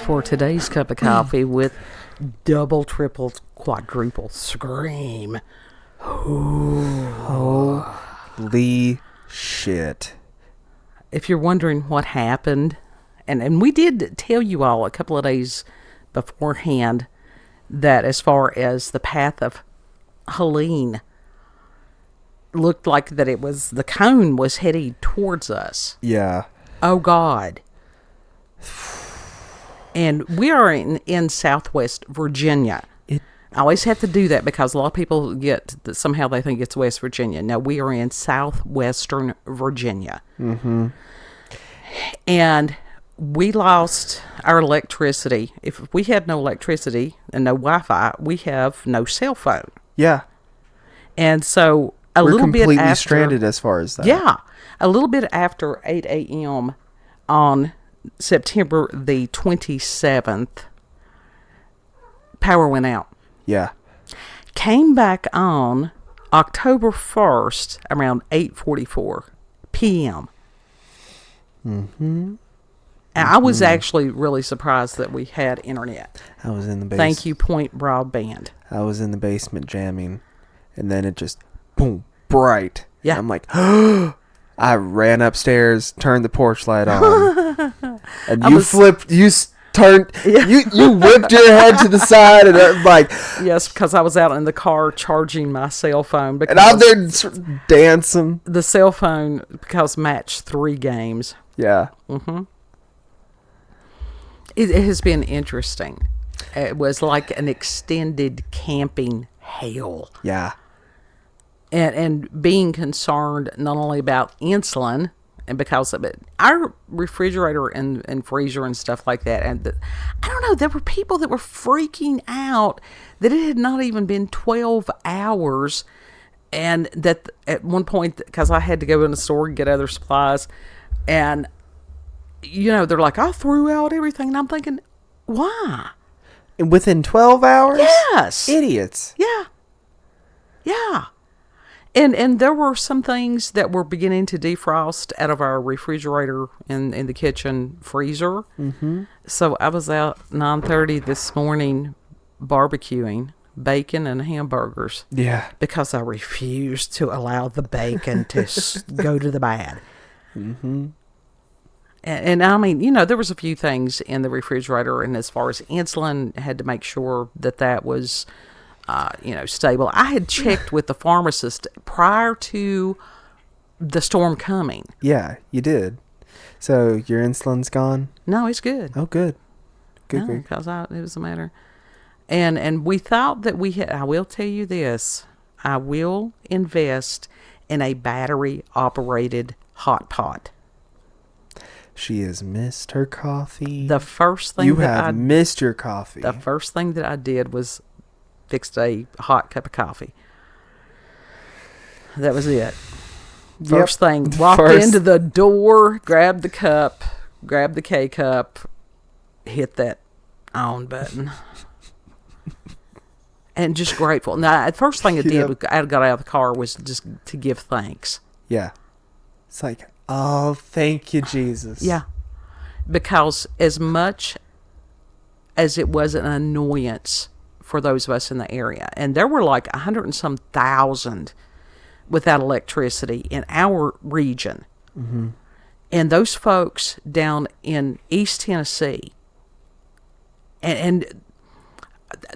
for today's cup of coffee with double, triple, quadruple scream. Holy shit. If you're wondering what happened, and we did tell you all a couple of days beforehand that as far as the path of Helene looked like that it was, the cone was heading towards us. Yeah. Oh, God. And we are in Southwest Virginia. I always have to do that because a lot of people somehow they think it's West Virginia. No, we are in Southwestern Virginia. Mm-hmm. And we lost our electricity. If we had no electricity and no Wi-Fi, we have no cell phone. Yeah. And so we're little bit after... completely stranded as far as that. Yeah. A little bit after 8 a.m. on September the 27th, power went out. Yeah. Came back on October 1st around 8:44 p.m. Mm-hmm. And I was actually really surprised that we had internet. I was in the basement. Thank you, Point Broadband. I was in the basement jamming, and then it just, boom, bright. Yeah. And I'm like, I ran upstairs, turned the porch light on, and you turned, you whipped your head to the side, and I'm like... Yes, because I was out in the car charging my cell phone. And I'm there dancing. The cell phone, because matched 3 games. Yeah. Mm-hmm. It has been interesting. It was like an extended camping hell. Yeah. And being concerned not only about insulin, and because of it, our refrigerator and freezer and stuff like that, and I don't know, there were people that were freaking out that it had not even been 12 hours, and that at one point, because I had to go in the store and get other supplies, and you know, they're like, I threw out everything, and I'm thinking, why? And within 12 hours? Yes. Idiots. Yeah. Yeah. And there were some things that were beginning to defrost out of our refrigerator in the kitchen freezer. Mm-hmm. So I was out 9:30 this morning barbecuing bacon and hamburgers. Yeah. Because I refused to allow the bacon to go to the bad. Mm-hmm. And I mean, you know, there was a few things in the refrigerator, and as far as insulin, I had to make sure that was... stable. I had checked with the pharmacist prior to the storm coming. Yeah, you did. So your insulin's gone? No, it's good. Oh, good. Good. Because it was a matter. And we thought that we had, I will tell you this, I will invest in a battery-operated hot pot. She has missed her coffee. The first thing missed your coffee. The first thing that I did was fixed a hot cup of coffee. That was it. First thing, walked into the door, grabbed the cup, grabbed the K-cup, hit that on button. And just grateful. Now, the first thing I did, I got out of the car, was just to give thanks. Yeah. It's like, oh, thank you, Jesus. Yeah. Because as much as it was an annoyance for those of us in the area, and there were like 100 and some thousand without electricity in our region. Mm-hmm. And those folks down in East Tennessee, and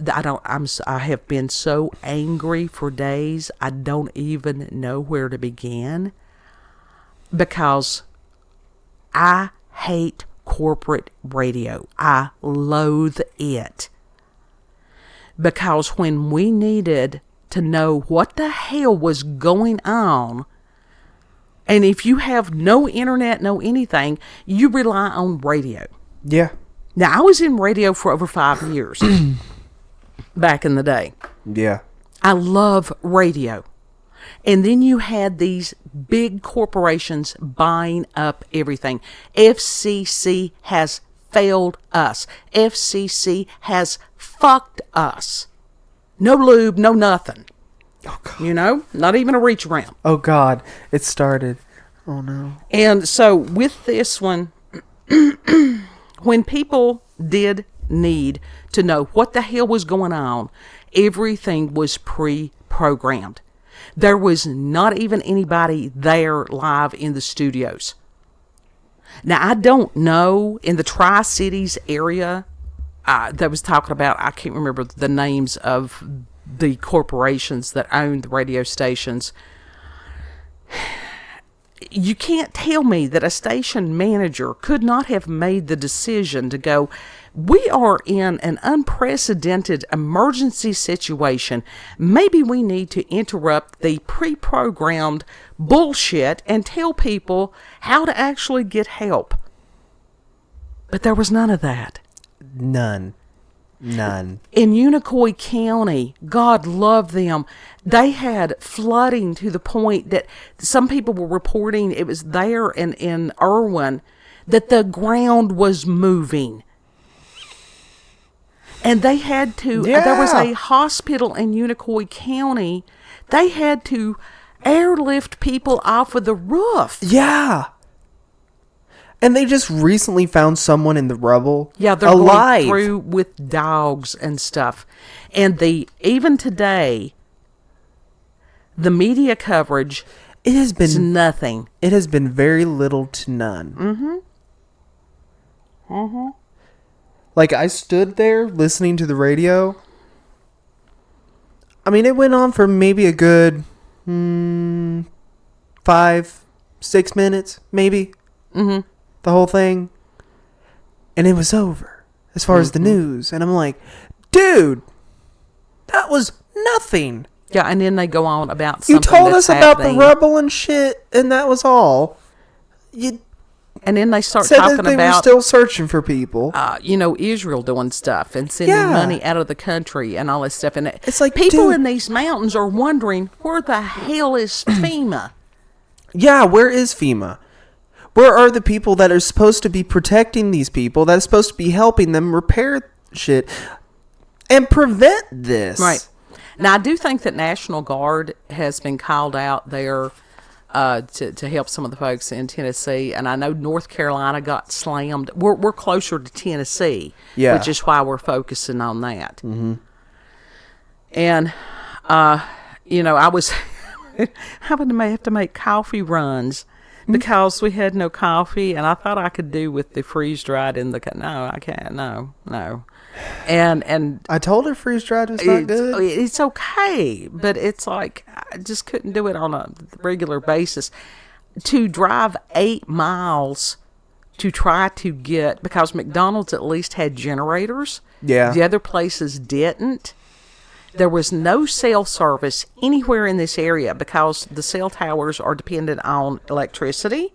I have been so angry for days, I don't even know where to begin, because I hate corporate radio. I loathe it. Because when we needed to know what the hell was going on, and if you have no internet, no anything, you rely on radio. Yeah. Now, I was in radio for over 5 years back in the day. Yeah. I love radio. And then you had these big corporations buying up everything. FCC has failed us. FCC has fucked us. No lube, no nothing. Oh, God. You know, not even a reach around. Oh, God. It started. Oh, no. And so with this one, when people did need to know what the hell was going on. Everything was pre-programmed. There was not even anybody there live in the studios. Now, I don't know, in the Tri-Cities area, that was talking about, I can't remember the names of the corporations that own the radio stations. You can't tell me that a station manager could not have made the decision to go, we are in an unprecedented emergency situation. Maybe we need to interrupt the pre-programmed bullshit and tell people how to actually get help. But there was none of that. None. In Unicoi County, God love them, they had flooding to the point that some people were reporting it was there in Irwin that the ground was moving. And they had to, there was a hospital in Unicoi County, they had to airlift people off of the roof. Yeah. And they just recently found someone in the rubble. Yeah, they're alive. Going through with dogs and stuff. And even today, the media coverage is nothing. It has been very little to none. Like, I stood there listening to the radio. I mean, it went on for maybe a good 5-6 minutes, maybe. The whole thing. And it was over as far as the news. And I'm like, dude, that was nothing. Yeah, and then they go on about something you told that's us about happening. the rubble and shit, and that was all. You and then they start said talking that they about were still searching for people. Israel doing stuff and sending money out of the country and all this stuff. And it's like, people dude, in these mountains are wondering, where the hell is FEMA? Yeah, where is FEMA? Where are the people that are supposed to be protecting these people, that are supposed to be helping them repair shit and prevent this? Right. Now, I do think that National Guard has been called out there to help some of the folks in Tennessee. And I know North Carolina got slammed. We're closer to Tennessee, which is why we're focusing on that. And, I was having to have to make coffee runs because we had no coffee, and I thought I could do with the freeze dried in the no, I can't. No. And I told her freeze dried was not good. It's okay, but it's like I just couldn't do it on a regular basis. To drive 8 miles to try to get, because McDonald's at least had generators. Yeah. The other places didn't. There was no cell service anywhere in this area because the cell towers are dependent on electricity.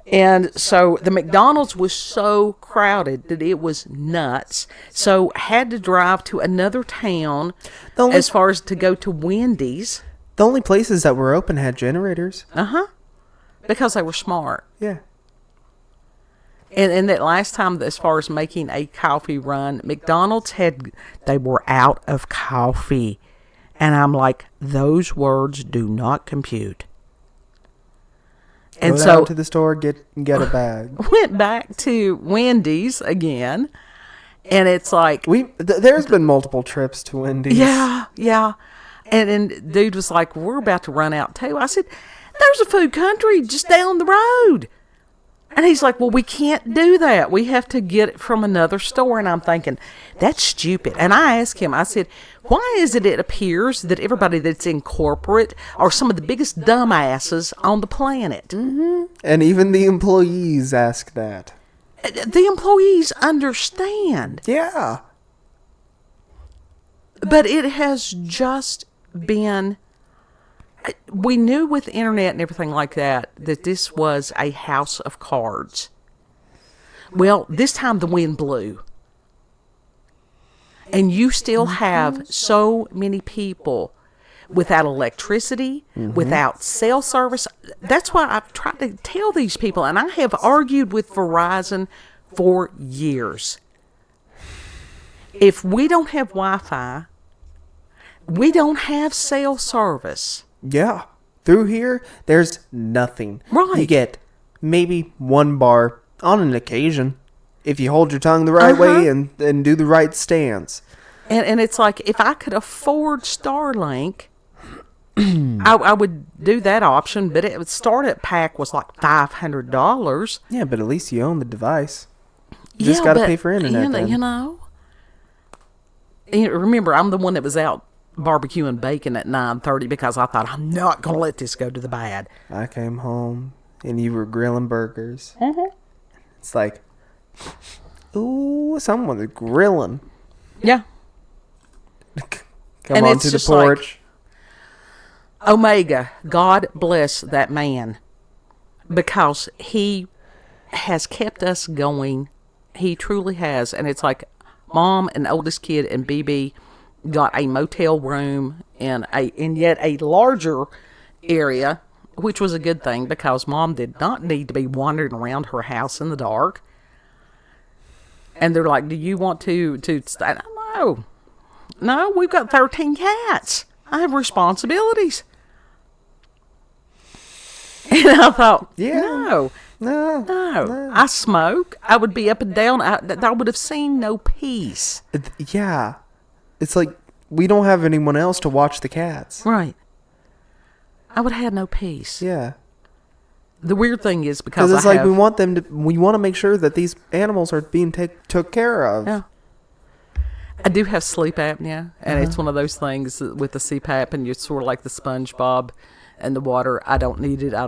And so the McDonald's was so crowded that it was nuts. So had to drive to another town as far as to go to Wendy's. The only places that were open had generators. Because they were smart. Yeah. And that last time, as far as making a coffee run, McDonald's they were out of coffee. And I'm like, those words do not compute. And go so down to the store, get a bag. Went back to Wendy's again. And it's like, there's been multiple trips to Wendy's. Yeah. And dude was like, we're about to run out too. I said, there's a food country just down the road. And he's like, well, we can't do that. We have to get it from another store. And I'm thinking, that's stupid. And I asked him, I said, why is it appears that everybody that's in corporate are some of the biggest dumbasses on the planet? And even the employees ask that. The employees understand. Yeah. But it has just been... We knew with the internet and everything like that this was a house of cards. Well, this time the wind blew. And you still have so many people without electricity, without cell service. That's why I've tried to tell these people, and I have argued with Verizon for years. If we don't have Wi-Fi, we don't have cell service. Yeah. Through here, there's nothing. Right. You get maybe one bar on an occasion, if you hold your tongue the right way and do the right stance. And it's like, if I could afford Starlink, I would do that option, but it would startup pack was like $500. Yeah, but at least you own the device. You just got to pay for internet. You know. Remember, I'm the one that was out barbecuing bacon at 9:30 because I thought, I'm not going to let this go to the bad. I came home and you were grilling burgers. Mm-hmm. It's like, ooh, someone's grilling. Yeah. Come on to the porch. Like, Omega, God bless that man, because he has kept us going. He truly has. And it's like, Mom and oldest kid and BB got a motel room in yet a larger area, which was a good thing because Mom did not need to be wandering around her house in the dark. And they're like, do you want to stay? No, we've got 13 cats. I have responsibilities. And I thought, no. I smoke. I would be up and down. I would have seen no peace. Yeah. It's like we don't have anyone else to watch the cats. Right. I would have had no peace. Yeah. The weird thing is because it's we want to make sure that these animals are being took care of. Yeah. I do have sleep apnea, and it's one of those things with the CPAP, and you're sort of like the SpongeBob and the water. I don't need it. I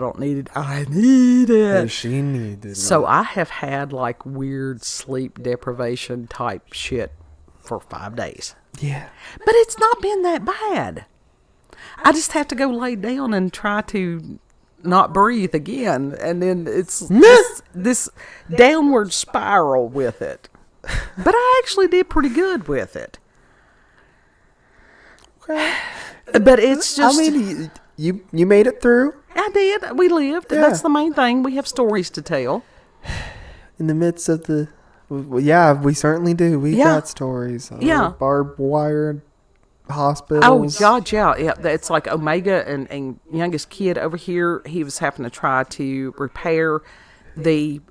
need it. And she needed it. So I have had like weird sleep deprivation type shit for 5 days. Yeah. But it's not been that bad. I just have to go lay down and try to not breathe again. And then it's this downward spiral with it. But I actually did pretty good with it. Okay. But it's just... I mean, you made it through? I did. We lived. Yeah. That's the main thing. We have stories to tell. In the midst of the... Yeah, we certainly do. We got stories. Barbed wire hospitals. Oh, God, yeah. It's like Omega and youngest kid over here, he was having to try to repair the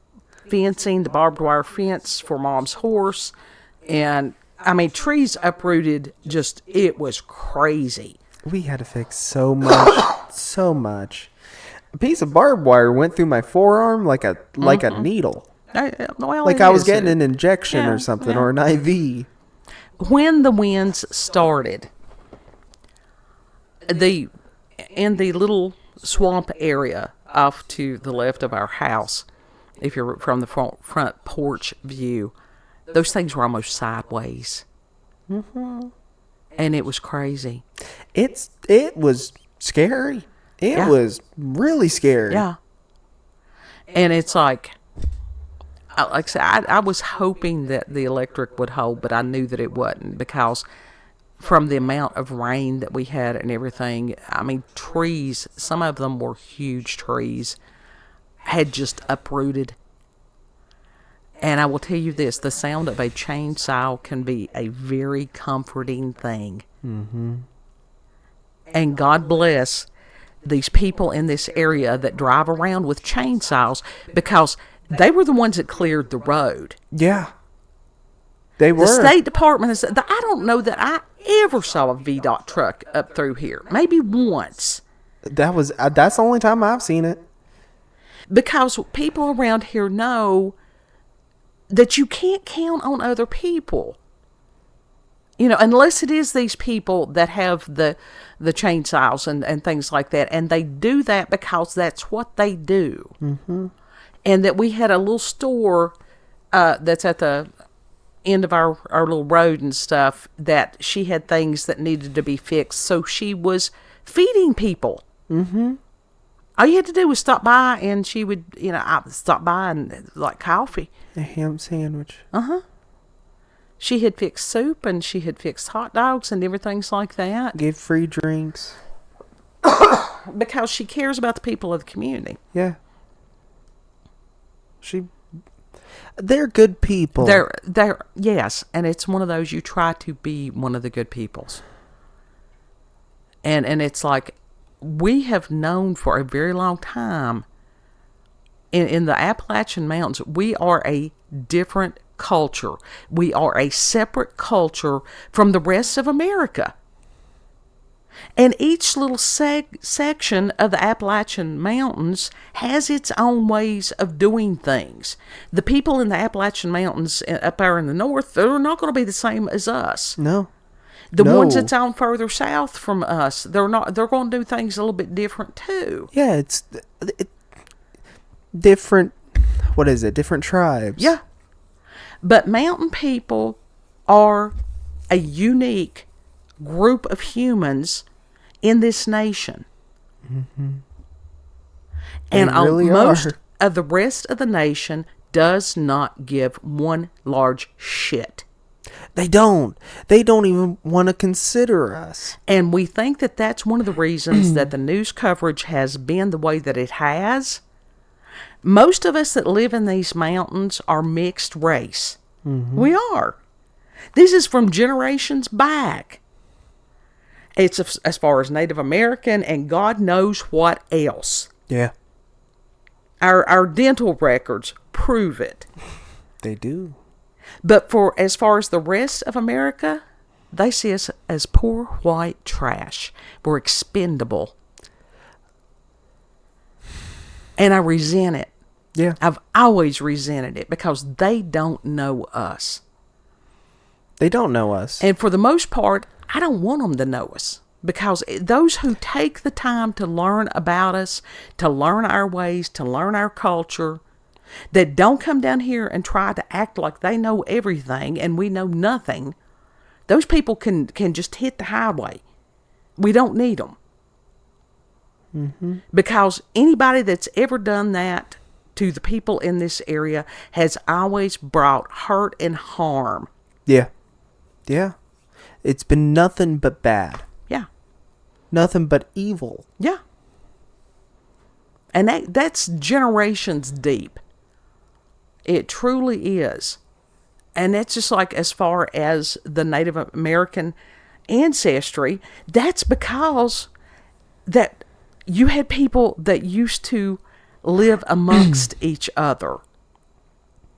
fencing, the barbed wire fence for Mom's horse. And, I mean, trees uprooted, it was crazy. We had to fix so much, so much. A piece of barbed wire went through my forearm like a needle. Like I was getting an injection or something, or an IV. When the winds started, in the little swamp area off to the left of our house, if you're from the front porch view, those things were almost sideways. Mm-hmm. And it was crazy. It was scary. It was really scary. Yeah. And it's like I said, I was hoping that the electric would hold, but I knew that it wouldn't because from the amount of rain that we had and everything, I mean, trees, some of them were huge trees, had just uprooted. And I will tell you this, the sound of a chainsaw can be a very comforting thing. Mm-hmm. And God bless these people in this area that drive around with chainsaws because they were the ones that cleared the road. Yeah. They were. The State Department has said, I don't know that I ever saw a VDOT truck up through here. Maybe once. That's the only time I've seen it. Because people around here know that you can't count on other people. You know, unless it is these people that have the chainsaws and things like that. And they do that because that's what they do. Mm-hmm. And that we had a little store that's at the end of our little road and stuff that she had things that needed to be fixed. So she was feeding people. Mm-hmm. All you had to do was stop by and she would, I would stop by and like coffee. A ham sandwich. Uh-huh. She had fixed soup and she had fixed hot dogs and everything like that. Gave free drinks. Because she cares about the people of the community. Yeah. They're good people. They're yes, and it's one of those you try to be one of the good peoples. And it's like we have known for a very long time in the Appalachian Mountains, we are a different culture. We are a separate culture from the rest of America. And each little section of the Appalachian Mountains has its own ways of doing things. The people in the Appalachian Mountains up there in the north, they're not going to be the same as us. No. The ones that's on further south from us, they're not. They're going to do things a little bit different too. Yeah, it's different. What is it? Different tribes. Yeah. But mountain people are a unique group of humans in this nation. Mm-hmm. And most of the rest of the nation does not give one large shit. They don't. They don't even want to consider us. And we think that that's one of the reasons that the news coverage has been the way that it has. Most of us that live in these mountains are mixed race. Mm-hmm. We are. This is from generations back. It's as far as Native American and God knows what else. Yeah. Our dental records prove it. They do. But as far as the rest of America, they see us as poor white trash. We're expendable. And I resent it. Yeah. I've always resented it because they don't know us. They don't know us. And for the most part, I don't want them to know us. Because those who take the time to learn about us, to learn our ways, to learn our culture, that don't come down here and try to act like they know everything and we know nothing, those people can just hit the highway. We don't need them. Mm-hmm. Because anybody that's ever done that to the people in this area has always brought hurt and harm. Yeah. Yeah. It's been nothing but bad. Yeah. Nothing but evil. Yeah. And that's generations deep. It truly is. And that's just like as far as the Native American ancestry, that's because that you had people that used to live amongst each other.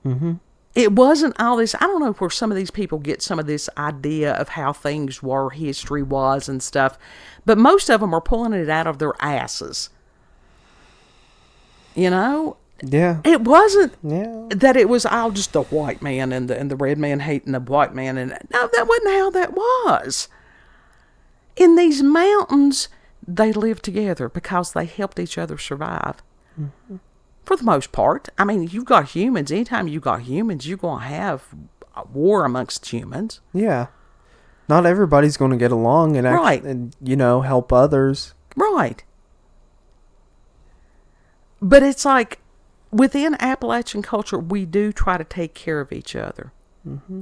Mm-hmm. It wasn't all this. I don't know where some of these people get some of this idea of how things were, history was and stuff. But most of them are pulling it out of their asses. You know? Yeah. It wasn't Yeah. that it was all just the white man and the red man hating the white man. And no, that wasn't how that was. In these mountains, they lived together because they helped each other survive. Mm-hmm. For the most part. I mean, you've got humans. Anytime you've got humans, you're going to have a war amongst humans. Yeah. Not everybody's going to get along and right. And help others. Right. But it's like, within Appalachian culture, we do try to take care of each other. Mm-hmm.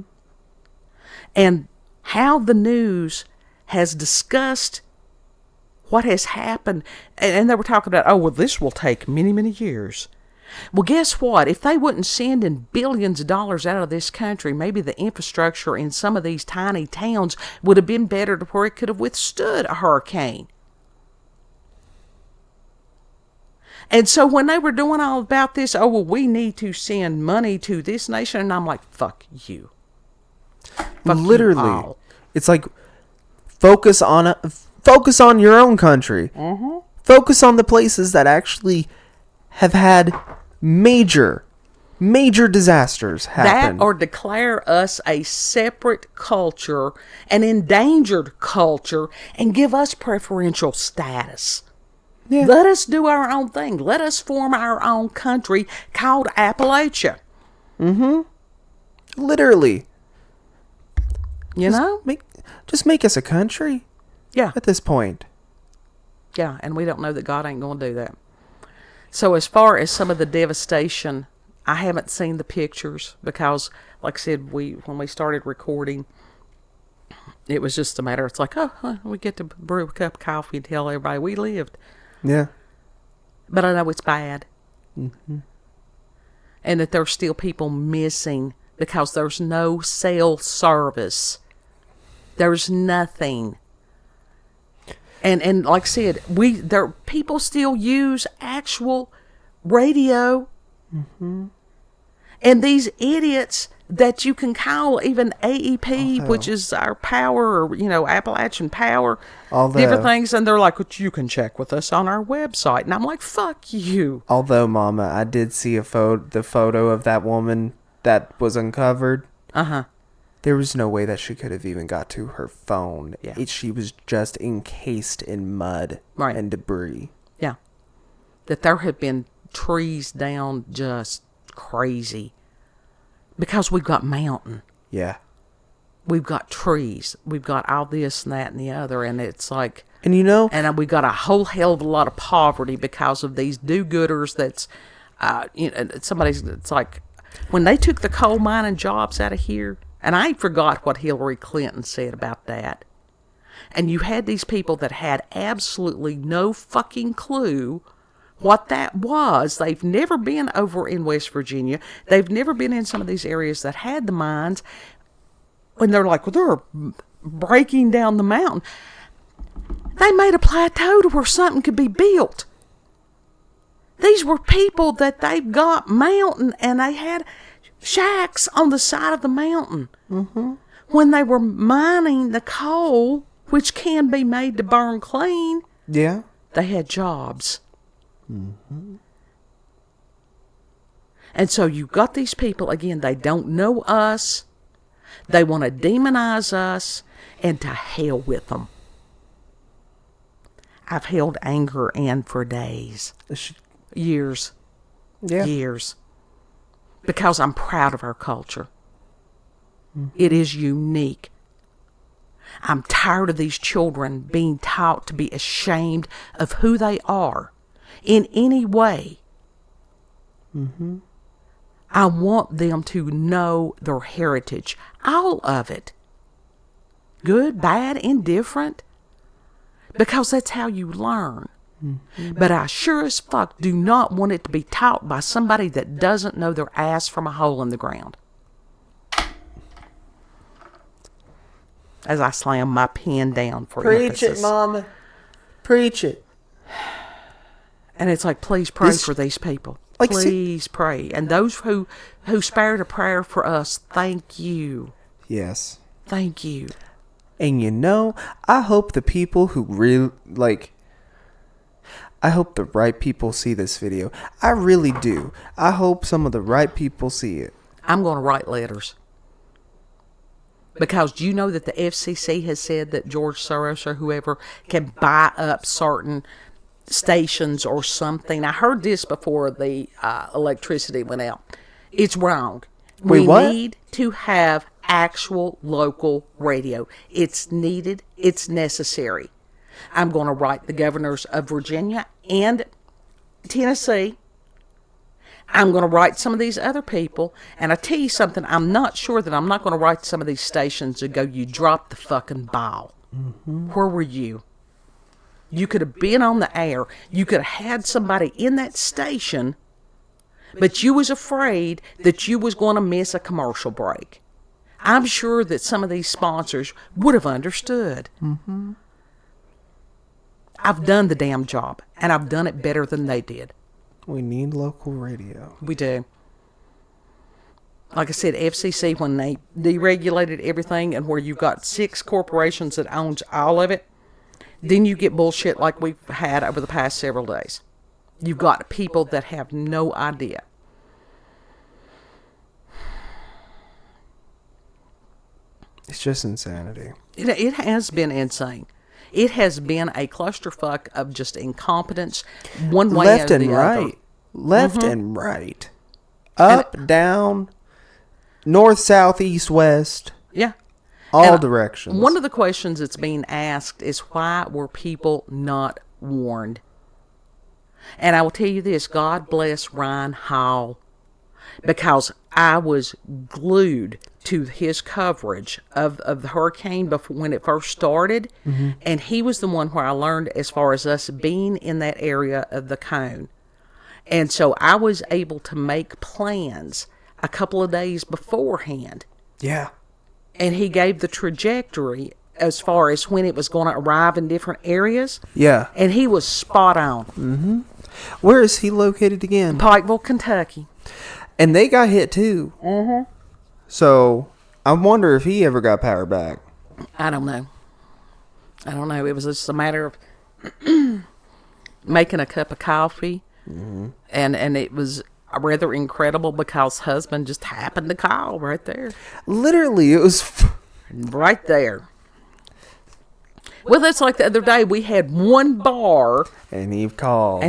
And how the news has discussed what has happened, and they were talking about, oh, well, this will take many, many years. Well, guess what? If they wouldn't send in billions of dollars out of this country, maybe the infrastructure in some of these tiny towns would have been better to where it could have withstood a hurricane. And so when they were doing all about this, oh, well, we need to send money to this nation, and I'm like, fuck you. Fuck literally. You all. It's like, focus on your own country. Mm-hmm. Focus on the places that actually have had major disasters happen. That or declare us a separate culture, an endangered culture, and give us preferential status. Yeah. Let us do our own thing. Let us form our own country called Appalachia. Mm-hmm. Literally. Just make us a country. Yeah. At this point. Yeah, and we don't know that God ain't going to do that. So as far as some of the devastation, I haven't seen the pictures because, like I said, when we started recording, it was just a matter. It's like, we get to brew a cup of coffee and tell everybody we lived. Yeah. But I know it's bad. Mm-hmm. And that there's still people missing because there's no cell service. There's nothing. And like I said, people still use actual radio Mm-hmm. And these idiots that you can call even AEP, which is our power, or, Appalachian Power, different things, and they're like, well, you can check with us on our website. And I'm like, fuck you. Although, Mama, I did see the photo of that woman that was uncovered. Uh-huh. There was no way that she could have even got to her phone. Yeah. She was just encased in mud and debris. Yeah. That there have been trees down just crazy. Because we've got mountain. Yeah. We've got trees. We've got all this and that and the other. And it's like... And And we've got a whole hell of a lot of poverty because of these do-gooders that's... It's like... When they took the coal mining jobs out of here... And I forgot what Hillary Clinton said about that. And you had these people that had absolutely no fucking clue what that was. They've never been over in West Virginia. They've never been in some of these areas that had the mines. And they're like, well, they're breaking down the mountain. They made a plateau to where something could be built. These were people that they've got mountain, and they had shacks on the side of the mountain. Mm-hmm. When they were mining the coal, which can be made to burn clean, yeah, they had jobs. Mm-hmm. And so you got these people, again, they don't know us. They want to demonize us, and to hell with them. I've held anger in for days. Years. Yeah. Years. Because I'm proud of our culture. Mm-hmm. It is unique. I'm tired of these children being taught to be ashamed of who they are in any way. Mm-hmm. I want them to know their heritage. All of it. Good, bad, indifferent. Because that's how you learn. Mm-hmm. But I sure as fuck do not want it to be taught by somebody that doesn't know their ass from a hole in the ground. As I slam my pen down for emphasis. Preach it, Mama. Preach it. And it's like, please pray for these people. Please pray. And those who spared a prayer for us, thank you. Yes. Thank you. And I hope the people who really, I hope the right people see this video. I really do. I hope some of the right people see it. I'm going to write letters. Because do you know that the FCC has said that George Soros or whoever can buy up certain stations or something? I heard this before the electricity went out. It's wrong. Wait, what? We need to have actual local radio. It's needed. It's necessary. I'm going to write the governors of Virginia and Tennessee. I'm going to write some of these other people. And I tell you something, I'm not sure that I'm not going to write some of these stations and go, you dropped the fucking ball. Mm-hmm. Where were you? You could have been on the air. You could have had somebody in that station, but you was afraid that you was going to miss a commercial break. I'm sure that some of these sponsors would have understood. Mm-hmm. I've done the damn job, and I've done it better than they did. We need local radio. We do. Like I said, FCC, when they deregulated everything and where you've got 6 corporations that owns all of it, then you get bullshit like we've had over the past several days. You've got people that have no idea. It's just insanity. It has been insane. It has been a clusterfuck of just incompetence, one way left or and the right. other. Left and right. Up, down, north, south, east, west. Yeah. All directions. One of the questions that's being asked is, why were people not warned? And I will tell you this, God bless Ryan Hall, because I was glued to his coverage of the hurricane before, when it first started. Mm-hmm. And he was the one where I learned as far as us being in that area of the cone. And so I was able to make plans a couple of days beforehand. Yeah. And he gave the trajectory as far as when it was going to arrive in different areas. Yeah. And he was spot on. Mm-hmm. Where is he located again? Pikeville, Kentucky. And they got hit too. Mm-hmm. So I wonder if he ever got power back. I don't know. It was just a matter of making a cup of coffee. Mm-hmm. And it was rather incredible because husband just happened to call right there. Literally, it was right there. Well, that's like the other day. We had one bar. And he called.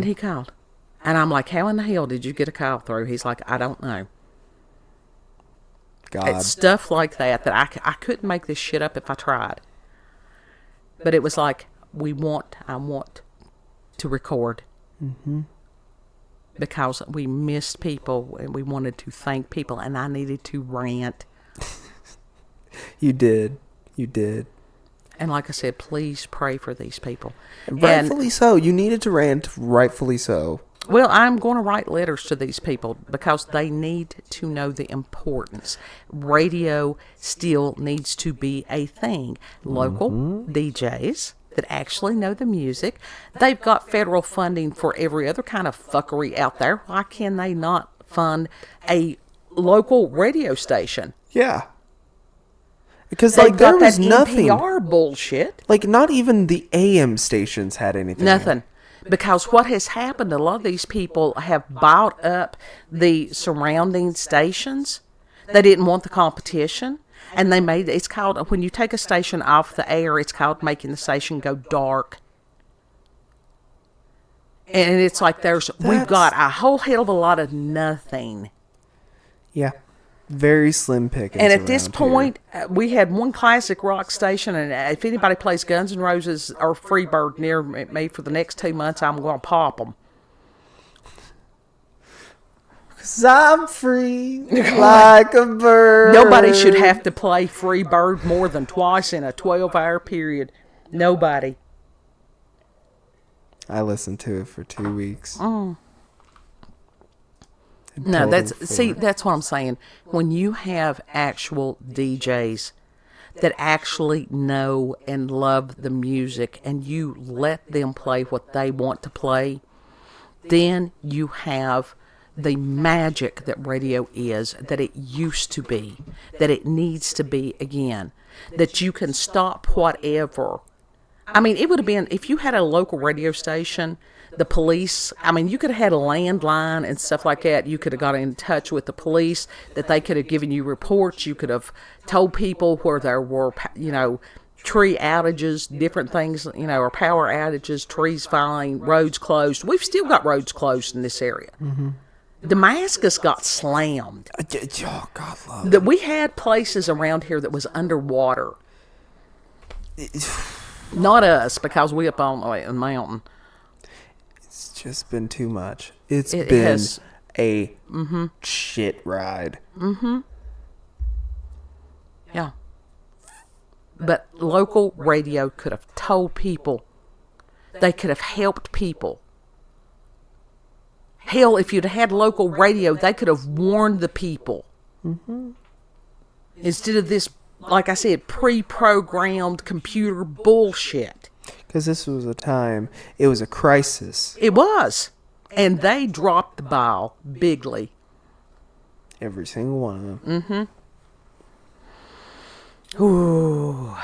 And I'm like, how in the hell did you get a call through? He's like, I don't know. God. It's stuff like that I couldn't make this shit up if I tried. But it was like, I want to record. Mm-hmm. Because we missed people and we wanted to thank people and I needed to rant. You did. And like I said, please pray for these people. Rightfully so. You needed to rant, rightfully so. Well, I'm going to write letters to these people because they need to know the importance. Radio still needs to be a thing. Local DJs that actually know the music. They've got federal funding for every other kind of fuckery out there. Why can they not fund a local radio station? Yeah. Because like there was nothing. NPR bullshit. Like not even the AM stations had anything. Nothing. Because what has happened, a lot of these people have bought up the surrounding stations. They didn't want the competition. And it's called, when you take a station off the air, it's called making the station go dark. And it's like we've got a whole hell of a lot of nothing. Yeah. Very slim pickings. And at this point, we had one classic rock station, and if anybody plays Guns N' Roses or Freebird near me for the next 2 months, I'm going to pop them. 'Cause I'm free like a bird. Nobody should have to play Freebird more than twice in a 12-hour period. Nobody. I listened to it for 2 weeks. Oh. No, that's what I'm saying. When you have actual DJs that actually know and love the music and you let them play what they want to play, then you have the magic that radio is, that it used to be, that it needs to be again, that you can stop whatever. I mean, it would have been, if you had a local radio station, the police, I mean, you could have had a landline and stuff like that. You could have got in touch with the police, that they could have given you reports. You could have told people where there were, tree outages, different things, or power outages, trees falling, roads closed. We've still got roads closed in this area. Mm-hmm. Damascus got slammed. Oh, God love it. We had places around here that was underwater. Not us, because we up on the mountain. It's just been too much. It been a shit ride. Mm-hmm. Yeah. But local radio could have told people. They could have helped people. Hell, if you'd had local radio, they could have warned the people. Mm-hmm. Instead of this, like I said, pre-programmed computer bullshit. Because this was a time, it was a crisis. It was. And they dropped the ball bigly. Every single one of them. Mm-hmm. Ooh.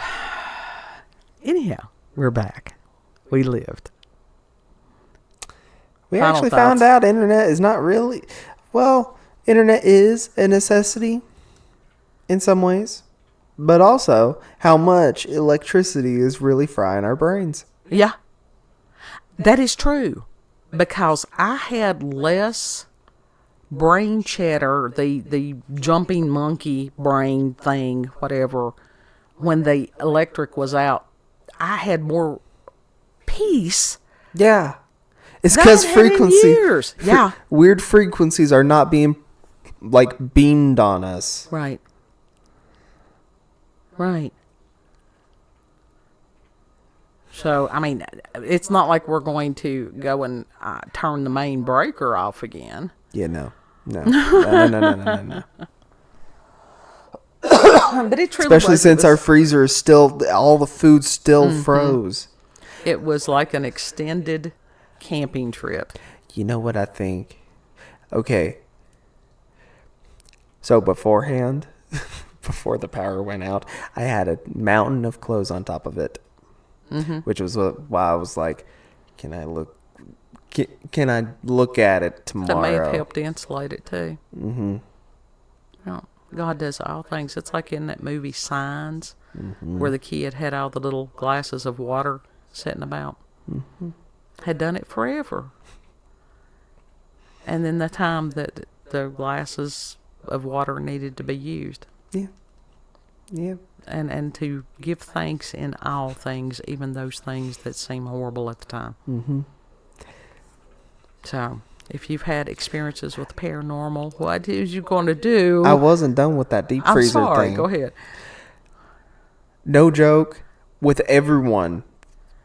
Anyhow, we're back. We lived. We actually found out internet is not really... Well, internet is a necessity in some ways. But also, how much electricity is really frying our brains. Yeah. That is true. Because I had less brain chatter, the jumping monkey brain thing, whatever, when the electric was out. I had more peace. Yeah. It's because weird frequencies are not being, beamed on us. Right. Right. So, I mean, it's not like we're going to go and turn the main breaker off again. Yeah, no. No. But it truly Especially since our freezer is still, all the food still froze. It was like an extended camping trip. You know what I think? Okay. So beforehand, before the power went out, I had a mountain of clothes on top of it, which was why I was like, "Can I look? Can I look at it tomorrow?" That may have helped insulate it too. Well, God does all things. It's like in that movie Signs, where the kid had all the little glasses of water sitting about. Had done it forever. And then the time that the glasses of water needed to be used. Yeah. And to give thanks in all things, even those things that seem horrible at the time. So, if you've had experiences with paranormal, what is you going to do? I wasn't done with that deep freezer I'm sorry. thing. Go ahead. No joke, with everyone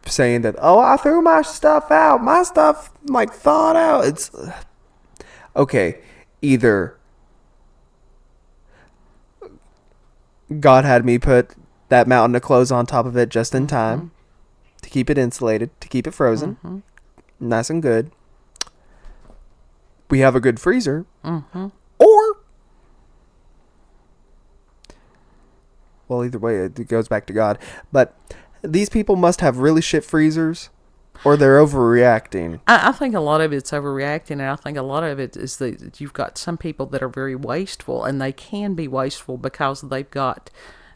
saying that, "Oh, I threw my stuff out. My stuff, like, thawed out." It's... Okay, either God had me put that mountain of clothes on top of it just in time to keep it insulated, to keep it frozen, nice and good. We have a good freezer. Or, well, either way, it goes back to God. But these people must have really shit freezers, or they're overreacting. I think a lot of it's overreacting, and I think a lot of it is that you've got some people that are very wasteful, and they can be wasteful because they've got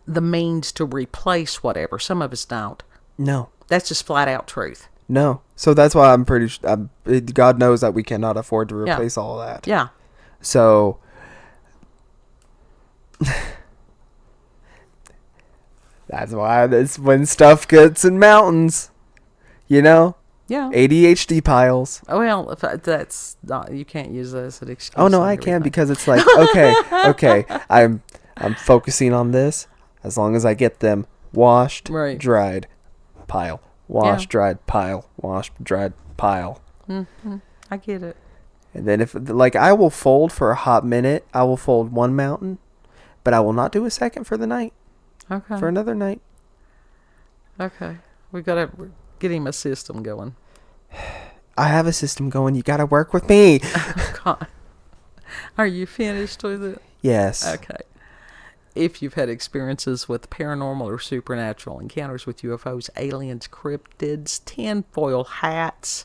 the means to replace whatever. Some of us don't. No. That's just flat out truth. No. So that's why I'm pretty sure God knows that we cannot afford to replace all of that. Yeah. So that's why this when stuff gets in mountains, you know? Yeah. ADHD piles. Oh, well, that's not, you can't use that as an excuse. Oh no, I can, because it's like, okay, I'm focusing on this. As long as I get them washed, dried, pile, washed, dried, pile, washed, dried, pile. I get it. And then if, like, I will fold for a hot minute. I will fold one mountain, but I will not do a second for the night. Okay. For another night. Okay. We got to get him a system going. I have a system going. You got to work with me. God. Are you finished with it? Yes. Okay. If you've had experiences with paranormal or supernatural encounters with UFOs, aliens, cryptids, tinfoil hats,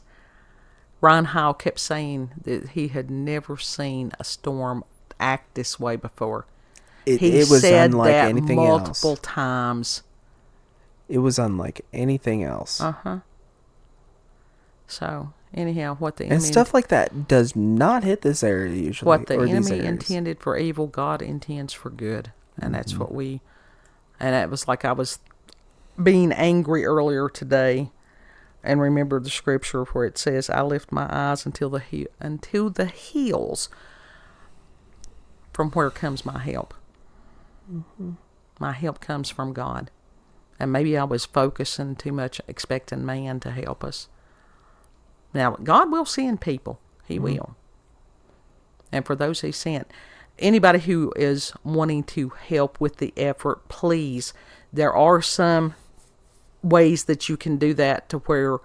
Ron Howell kept saying that he had never seen a storm act this way before. He was said unlike that anything multiple else. times. It was unlike anything else. So, anyhow, what the enemy... And stuff like that does not hit this area usually. What the enemy intended for evil, God intends for good. And that's what we... And it was like I was being angry earlier today and remembered the scripture where it says, I lift my eyes until the hills from where comes my help. My help comes from God. And maybe I was focusing too much, expecting man to help us. Now, God will send people. He will. And for those He sent, anybody who is wanting to help with the effort, please, there are some ways that you can do that to where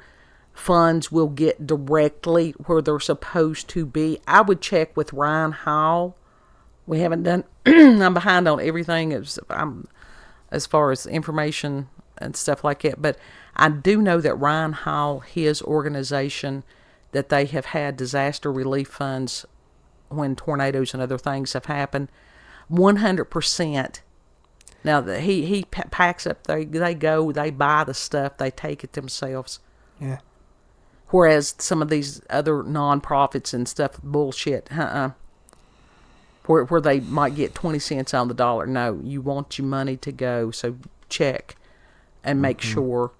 funds will get directly where they're supposed to be. I would check with Ryan Howell. We haven't done, I'm behind on everything as far as information and stuff like that. But I do know that Ryan Howell, his organization, that they have had disaster relief funds when tornadoes and other things have happened, 100%. Now, he packs up, they go, they buy the stuff, they take it themselves. Yeah. Whereas some of these other non-profits and stuff, bullshit, where they might get 20 cents on the dollar. No, you want your money to go, so check and make sure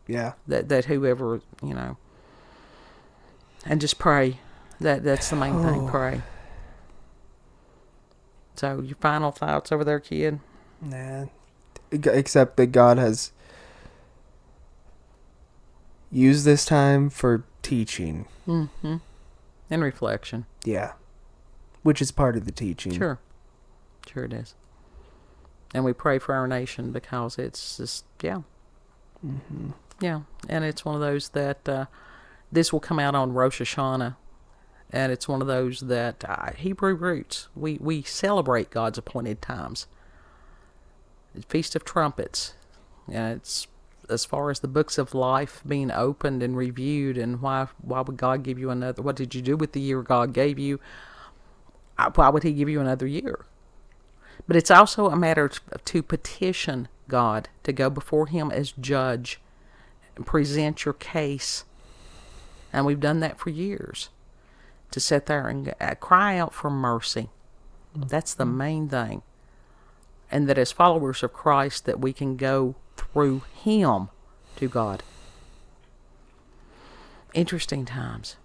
that whoever, and just pray. That's the main thing, pray. So, your final thoughts over there, kid? Nah. Except that God has used this time for teaching. Mm-hmm. And reflection. Yeah. Which is part of the teaching. Sure it is. And we pray for our nation because it's just, yeah, and it's one of those that this will come out on Rosh Hashanah, And it's one of those that Hebrew roots. We celebrate God's appointed times. Feast of Trumpets. And it's as far as the books of life being opened and reviewed, and why would God give you another? What did you do with the year God gave you? Why would He give you another year? But it's also a matter to petition God, to go before Him as judge and present your case. And we've done that for years. To sit there and cry out for mercy. That's the main thing. And that as followers of Christ, that we can go through Him to God. Interesting times.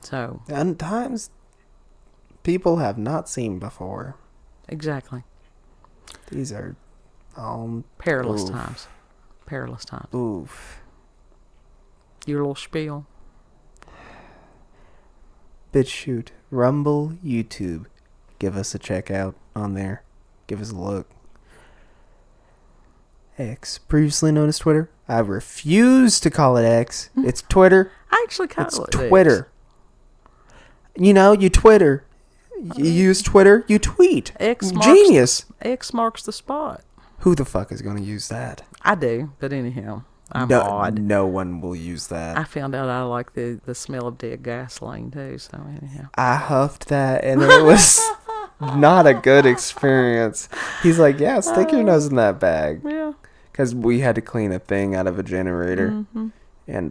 So. And times people have not seen before. Exactly. These are perilous times. Perilous times. Oof. Your little spiel. BitChute, Rumble, YouTube. Give us a check out on there. Give us a look. X, previously known as Twitter. I refuse to call it X. It's Twitter. I actually call it's it Twitter. X. You Twitter. You use Twitter, you tweet. Genius. X marks the spot. Who the fuck is going to use that? I do, but anyhow. I'm odd. No one will use that. I found out I like the smell of dead gasoline too, so anyhow. I huffed that and it was not a good experience. He's like, yeah, stick your nose in that bag. Yeah. Because we had to clean a thing out of a generator. Mm-hmm. And,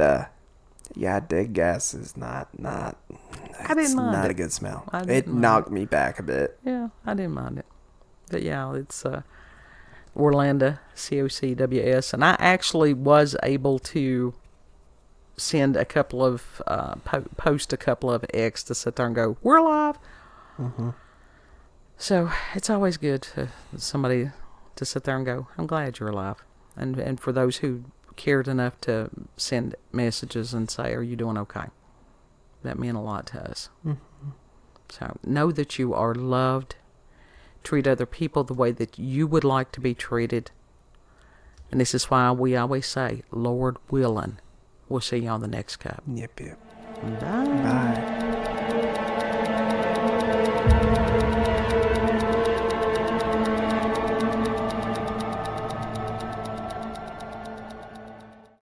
dead gas is not I didn't mind not it. A good smell. It knocked me back a bit. Yeah, I didn't mind it. But yeah, it's Orlando, COCWS, and I actually was able to send a couple of post a couple of X to sit there and go, we're live. Mm-hmm. So it's always good to somebody to sit there and go, I'm glad you're alive. And for those who cared enough to send messages and say, are you doing okay? That meant a lot to us. Mm-hmm. So know that you are loved. Treat other people the way that you would like to be treated. And this is why we always say, Lord willing, we'll see you on the next cup. Yep. Bye. Bye.